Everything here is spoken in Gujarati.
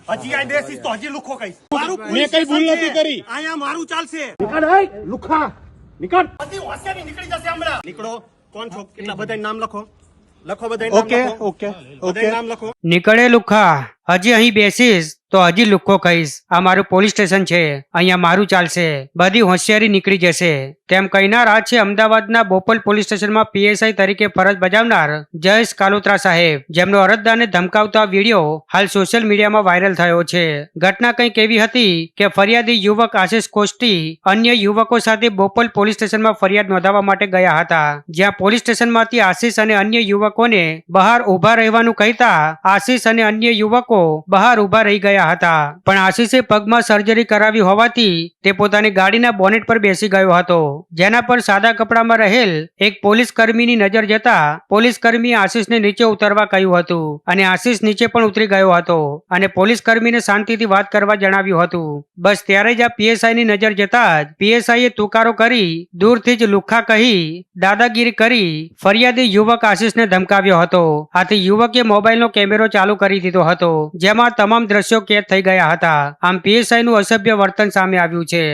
હજી આ બેસીસ તો હજી લુખો કહીશ. મેં કઈ ભૂલ નથી કરી. અહીંયા મારું ચાલશે. નીકળ લુખા નીકળ. બધી હોશિયારી નીકળી જશે હમણાં. નીકળો. કોણ છો? કેટલા બધા નામ લખો. લખો બધા. Okay okay okay. નામ લખો. નીકળે લુખા, હજી અહીં બેસીશ તો હજી લુખ્ખો કહીશ. આ મારું પોલીસ સ્ટેશન છે, અહીંયા મારું ચાલશે, બધી હોશિયારી નીકળી જશે. તેમ કહેનાર આ છે અમદાવાદના બોપલ પોલીસ સ્ટેશનમાં પીએસઆઈ તરીકે ફરજ બજાવનાર જયેશ કાલોત્રા સાહેબ, જેમનો અરજદારને ધમકાવતા વિડીયો હાલ સોશિયલ મીડિયામાં વાયરલ થયો છે. ઘટના કંઈક એવી હતી કે ફરિયાદી યુવક આશિષ કોષ્ટી અન્ય યુવકો સાથે બોપલ પોલીસ સ્ટેશનમાં ફરિયાદ નોંધાવવા માટે ગયા હતા, જ્યાં પોલીસ સ્ટેશનમાંથી આશિષ અને અન્ય યુવકોને બહાર ઉભા રહેવાનું કહેતા આશિષ અને અન્ય યુવકો બહાર ઉભા રહી ગયા હતા. પણ આશિષે પગમાં સર્જરી કરાવી હોવાથી તે પોતાની ગાડીના બોનેટ પર બેસી ગયો હતો, જેના પર સાદા કપડામાં રહેલ એક પોલીસ કર્મીની નજર જતા પોલીસ કર્મીએ આશિષને નીચે ઉતરવા કહ્યું હતું અને આશિષ નીચે પણ ઉતરી ગયો હતો અને પોલીસ કર્મીને શાંતિથી વાત કરવા જણાવ્યું હતું. બસ ત્યારે જ આ પીએસઆઈની નજર જતા જ પીએસઆઈએ તુકારો કરી દૂરથી જ લુખ્ખા કહી દાદાગીરી કરી ફરિયાદી યુવક આશિષને ધમકાવ્યો હતો. આથી યુવકે મોબાઈલનો કેમેરો ચાલુ કરી દીધો હતો, જેમાં તમામ દ્રશ્યો કેદ થઈ ગયા હતા. આમ પીએસઆઈનું અસભ્ય વર્તન સામે આવ્યું છે.